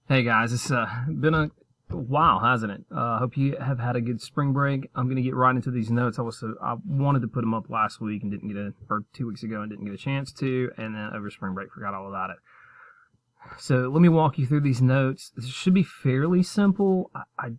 Hey guys, it's been a while, hasn't it? Hope you have had a good spring break. I'm gonna get right into these notes. I wanted to put them up last week and didn't get or 2 weeks ago and didn't get a chance to, and then over spring break forgot all about it. So let me walk you through these notes. This should be fairly simple. I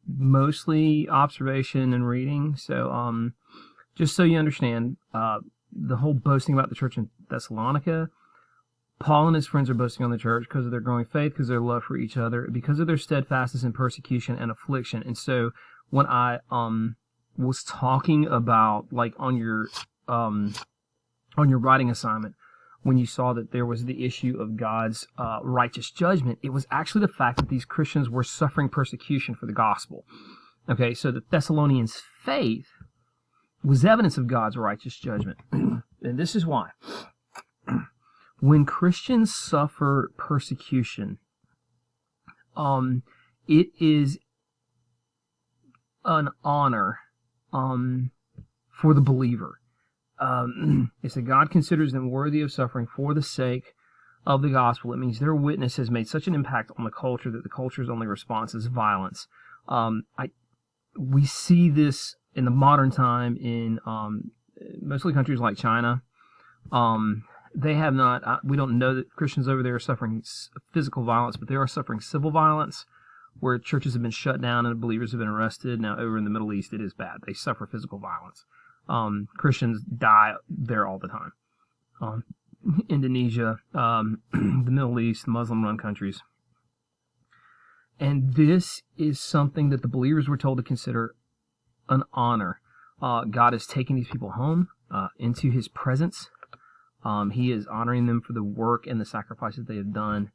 mostly observation and reading. So just so you understand, the whole boasting about the church in Thessalonica. Paul and his friends are boasting on the church because of their growing faith, because of their love for each other, because of their steadfastness in persecution and affliction. And so when I was talking about, like, on your writing assignment, when you saw that there was the issue of God's righteous judgment, it was actually the fact that these Christians were suffering persecution for the gospel. Okay, so the Thessalonians' faith was evidence of God's righteous judgment. And this is why. When Christians suffer persecution, it is an honor for the believer. It's that God considers them worthy of suffering for the sake of the gospel. It means their witness has made such an impact on the culture that the culture's only response is violence. We see this in the modern time in mostly countries like China. They have not, we don't know that Christians over there are suffering physical violence, but they are suffering civil violence, where churches have been shut down and believers have been arrested. Now, over in the Middle East, it is bad. They suffer physical violence. Christians die there all the time. Indonesia, the Middle East, Muslim-run countries. And this is something that the believers were told to consider an honor. God is taking these people home into His presence. He is honoring them for the work and the sacrifices they have done,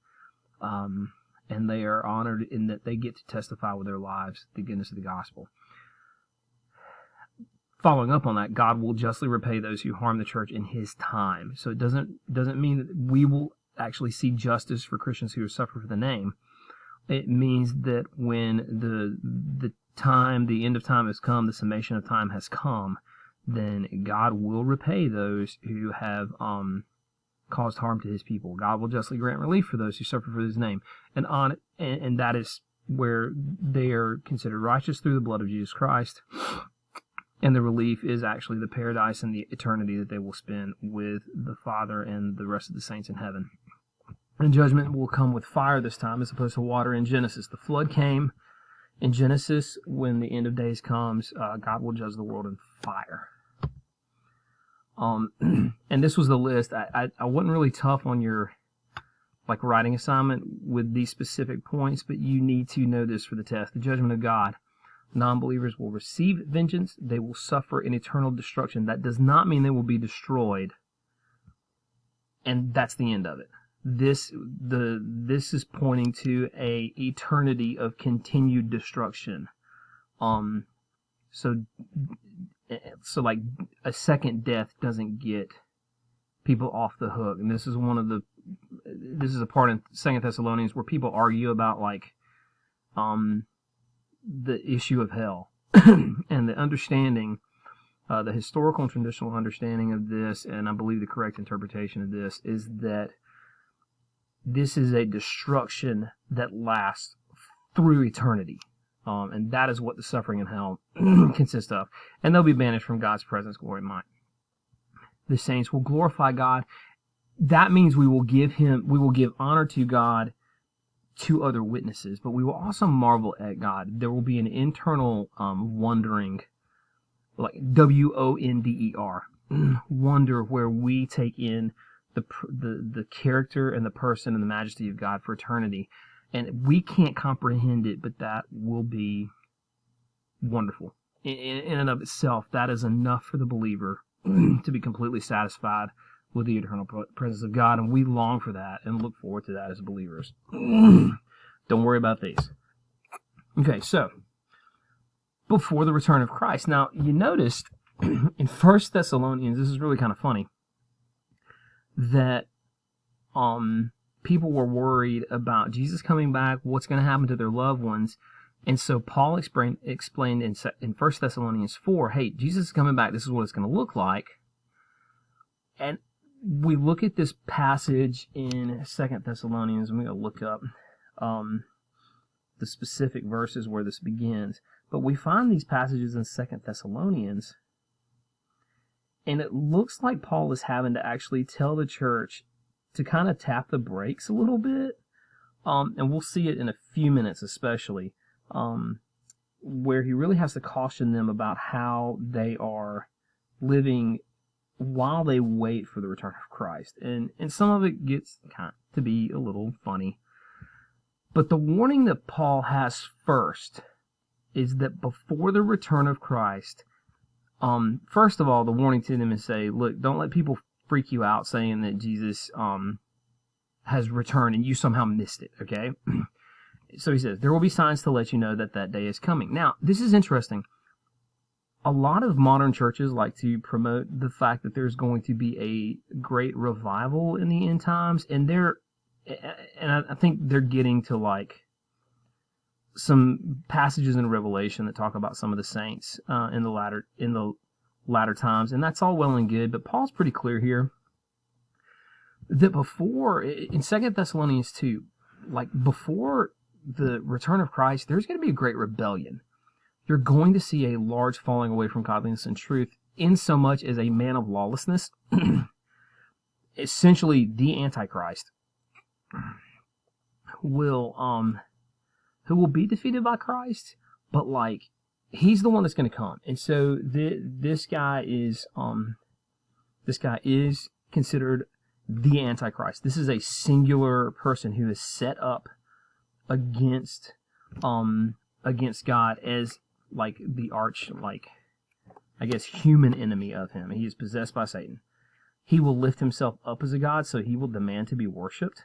and they are honored in that they get to testify with their lives the goodness of the gospel. Following up on that, God will justly repay those who harm the church in His time. So it doesn't mean that we will actually see justice for Christians who suffer for the name. It means that when the end of time has come, the summation of time has come, then God will repay those who have caused harm to His people. God will justly grant relief for those who suffer for His name. And that is where they are considered righteous through the blood of Jesus Christ. And the relief is actually the paradise and the eternity that they will spend with the Father and the rest of the saints in heaven. And judgment will come with fire this time as opposed to water in Genesis. The flood came in Genesis. When the end of days comes, God will judge the world in fire. And this was the list. I wasn't really tough on your writing assignment with these specific points, but you need to know this for the test. The judgment of God. Non-believers will receive vengeance. They will suffer an eternal destruction. That does not mean they will be destroyed. And that's the end of it. This is pointing to a eternity of continued destruction. So like a second death doesn't get people off the hook. And this is a part in 2 Thessalonians where people argue about the issue of hell and the understanding, the historical and traditional understanding of this, and I believe the correct interpretation of this is that this is a destruction that lasts through eternity. And that is what the suffering in hell consists of. And they'll be banished from God's presence, glory and might. The saints will glorify God. That means we will give honor to God to other witnesses, but we will also marvel at God. There will be an internal wondering, like WONDER, wonder, where we take in the character and the person and the majesty of God for eternity. And we can't comprehend it, but that will be wonderful. In and of itself, that is enough for the believer to be completely satisfied with the eternal presence of God, and we long for that and look forward to that as believers. Don't worry about these. Okay, so, before the return of Christ. Now, you noticed in 1 Thessalonians, this is really kind of funny, that people were worried about Jesus coming back, what's going to happen to their loved ones. And so Paul explained in 1 Thessalonians 4, hey, Jesus is coming back, this is what it's going to look like. And we look at this passage in 2 Thessalonians, and we're going to look up the specific verses where this begins. But we find these passages in 2 Thessalonians, and it looks like Paul is having to actually tell the church to kind of tap the brakes a little bit. And we'll see it in a few minutes especially, where he really has to caution them about how they are living while they wait for the return of Christ. And some of it gets kind of to be a little funny. But the warning that Paul has first is that before the return of Christ, first of all, the warning to them is say, look, don't let people freak you out saying that Jesus has returned and you somehow missed it, okay? So he says, there will be signs to let you know that that day is coming. Now, this is interesting. A lot of modern churches like to promote the fact that there's going to be a great revival in the end times, and I think they're getting to like some passages in Revelation that talk about some of the saints in the latter times, and that's all well and good, but Paul's pretty clear here that before, in 2 Thessalonians 2, like before the return of Christ, there's going to be a great rebellion. You're going to see a large falling away from godliness and truth, in so much as a man of lawlessness, essentially the Antichrist, who will be defeated by Christ, but like he's the one that's going to come. And so this guy is considered the Antichrist. This is a singular person who is set up against God as like the arch, like I guess human enemy of him. He is possessed by Satan. He will lift himself up as a god, so he will demand to be worshipped.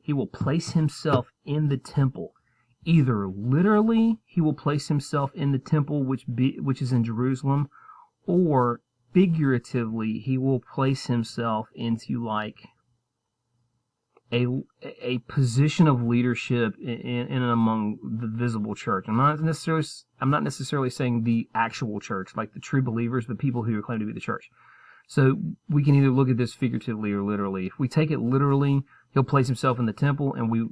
He will place himself in the temple. Either literally, he will place himself in the temple which is in Jerusalem, or figuratively, he will place himself into like a position of leadership in and among the visible church. I'm not necessarily saying the actual church, like the true believers, the people who claim to be the church. So we can either look at this figuratively or literally. If we take it literally, he'll place himself in the temple, and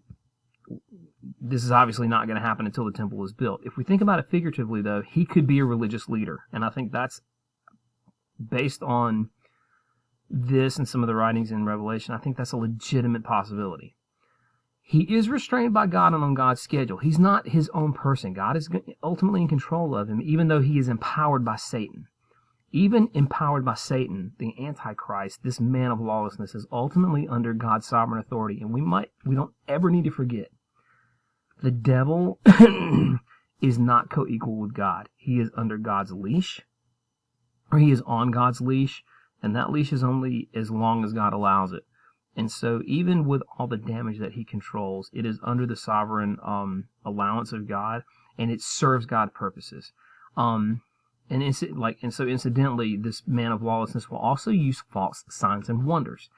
this is obviously not going to happen until the temple is built. If we think about it figuratively, though, he could be a religious leader, and I think that's based on this and some of the writings in Revelation. I think that's a legitimate possibility. He is restrained by God and on God's schedule. He's not his own person. God is ultimately in control of him, even though he is empowered by Satan. Even empowered by Satan, the Antichrist, this man of lawlessness, is ultimately under God's sovereign authority. And we don't ever need to forget, the devil is not co-equal with God. He is under God's leash, or he is on God's leash, and that leash is only as long as God allows it. And so even with all the damage that he controls, it is under the sovereign allowance of God, and it serves God's purposes. And so incidentally, this man of lawlessness will also use false signs and wonders.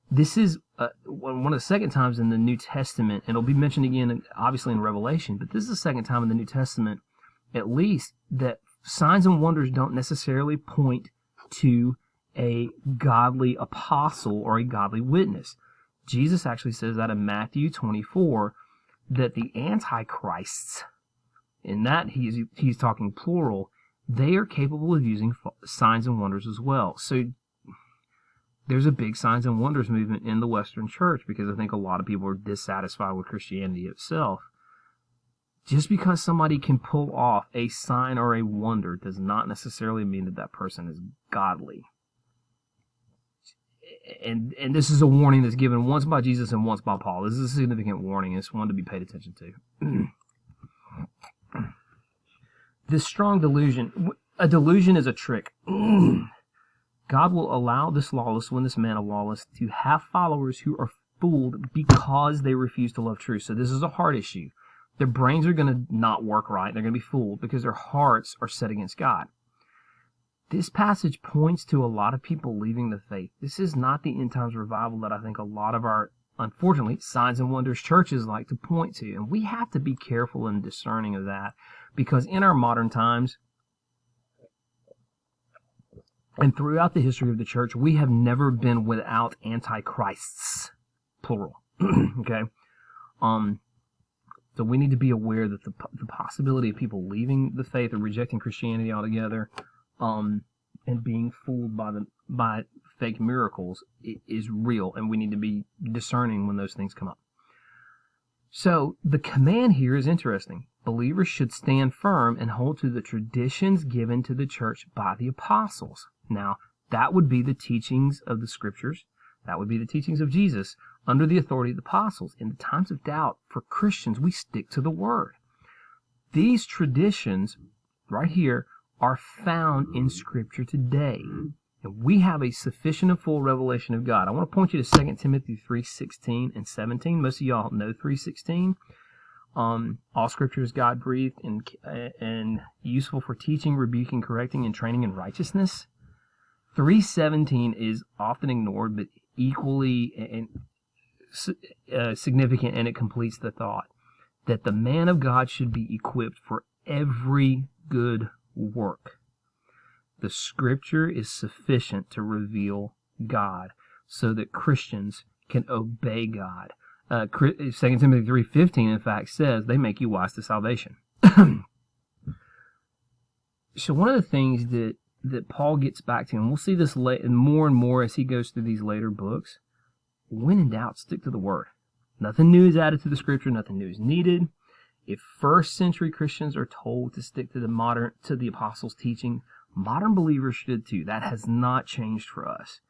This is one of the second times in the New Testament, and it'll be mentioned again, obviously, in Revelation, but this is the second time in the New Testament, at least, that signs and wonders don't necessarily point to a godly apostle or a godly witness. Jesus actually says that in Matthew 24, that the antichrists, in that he's talking plural, they are capable of using signs and wonders as well. So there's a big signs and wonders movement in the Western church, because I think a lot of people are dissatisfied with Christianity itself. Just because somebody can pull off a sign or a wonder does not necessarily mean that that person is godly. And this is a warning that's given once by Jesus and once by Paul. This is a significant warning. It's one to be paid attention to. This strong delusion. A delusion is a trick. God will allow this lawless one, this man of lawless, to have followers who are fooled because they refuse to love truth. So this is a heart issue. Their brains are going to not work right. They're going to be fooled because their hearts are set against God. This passage points to a lot of people leaving the faith. This is not the end times revival that I think a lot of our, unfortunately, signs and wonders churches like to point to. And we have to be careful and discerning of that, because in our modern times, And throughout the history of the church, we have never been without antichrists, plural. Okay? So we need to be aware that the possibility of people leaving the faith or rejecting Christianity altogether, and being fooled by fake miracles is real, and we need to be discerning when those things come up. So the command here is interesting. Believers should stand firm and hold to the traditions given to the church by the apostles. Now, that would be the teachings of the scriptures. That would be the teachings of Jesus under the authority of the apostles. In the times of doubt, for Christians, we stick to the word. These traditions right here are found in Scripture today. And we have a sufficient and full revelation of God. I want to point you to 2 Timothy 3:16 and 17. Most of y'all know 3:16. All Scripture is God-breathed and useful for teaching, rebuking, correcting, and training in righteousness. 3:17 is often ignored, but equally significant, and it completes the thought that the man of God should be equipped for every good work. The Scripture is sufficient to reveal God so that Christians can obey God. 2 Timothy 3:15, in fact, says they make you wise to salvation. So one of the things that Paul gets back to, and we'll see this more and more as he goes through these later books, when in doubt, stick to the Word. Nothing new is added to the Scripture, nothing new is needed. If first century Christians are told to stick to the apostles' teaching, modern believers should too. That has not changed for us.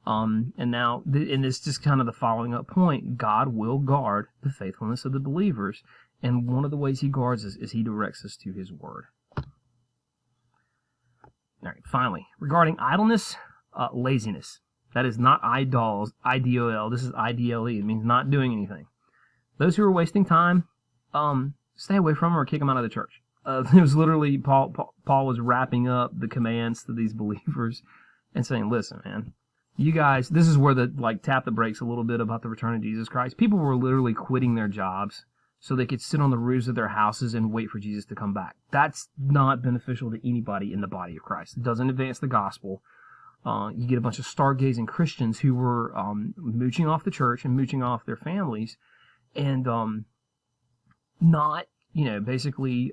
And now, and it's just kind of the following up point. God will guard the faithfulness of the believers, and one of the ways He guards us is He directs us to His Word. All right, finally, regarding idleness, laziness. That is not idols, I-D-O-L. This is I-D-L-E. It means not doing anything. Those who are wasting time, stay away from them or kick them out of the church. It was literally, Paul was wrapping up the commands to these believers and saying, listen, man, you guys, this is where tap the brakes a little bit about the return of Jesus Christ. People were literally quitting their jobs so they could sit on the roofs of their houses and wait for Jesus to come back. That's not beneficial to anybody in the body of Christ. It doesn't advance the gospel. You get a bunch of stargazing Christians who were mooching off the church and mooching off their families, and not, basically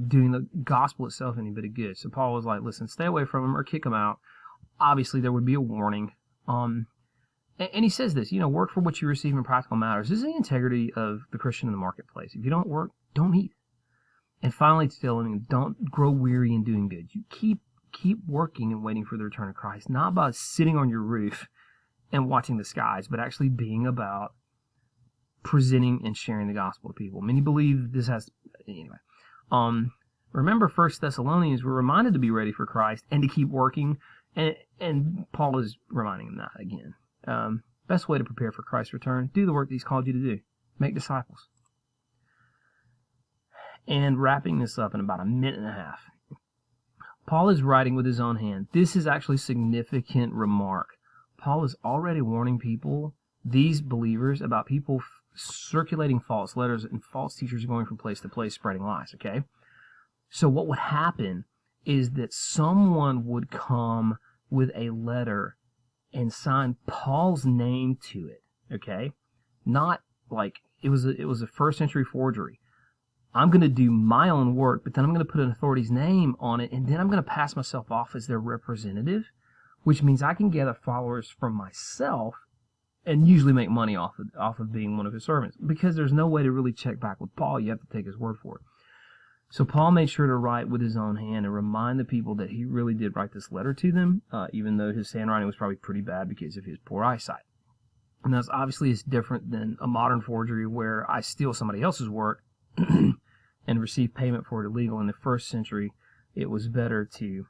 doing the gospel itself any bit of good. So Paul was like, listen, stay away from them or kick them out. Obviously, there would be a warning. And he says this, work for what you receive in practical matters. This is the integrity of the Christian in the marketplace. If you don't work, don't eat. And finally, telling him, don't grow weary in doing good. You keep working and waiting for the return of Christ, not by sitting on your roof and watching the skies, but actually being about presenting and sharing the gospel to people. Many believe this has, anyway. Remember 1 Thessalonians, we're reminded to be ready for Christ and to keep working, and Paul is reminding them that again. Best way to prepare for Christ's return, do the work that He's called you to do. Make disciples. And wrapping this up in about a minute and a half. Paul is writing with his own hand. This is actually a significant remark. Paul is already warning people, these believers, about people circulating false letters and false teachers going from place to place spreading lies, okay? So what would happen is that someone would come with a letter and sign Paul's name to it, okay? Not like it was a first century forgery. I'm going to do my own work, but then I'm going to put an authority's name on it, and then I'm going to pass myself off as their representative, which means I can gather followers from myself and usually make money off of being one of his servants, because there's no way to really check back with Paul. You have to take his word for it. So Paul made sure to write with his own hand and remind the people that he really did write this letter to them, even though his handwriting was probably pretty bad because of his poor eyesight. And that's obviously is different than a modern forgery where I steal somebody else's work and receive payment for it illegal. In the first century, it was better to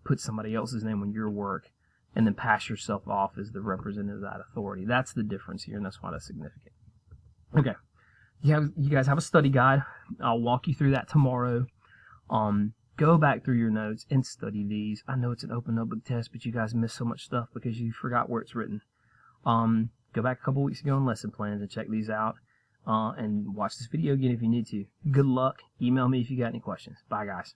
put somebody else's name on your work and then pass yourself off as the representative of that authority. That's the difference here, and that's why that's significant. Okay. You guys have a study guide. I'll walk you through that tomorrow. Go back through your notes and study these. I know it's an open notebook test, but you guys miss so much stuff because you forgot where it's written. Go back a couple weeks ago in lesson plans and check these out. And watch this video again if you need to. Good luck. Email me if you got any questions. Bye, guys.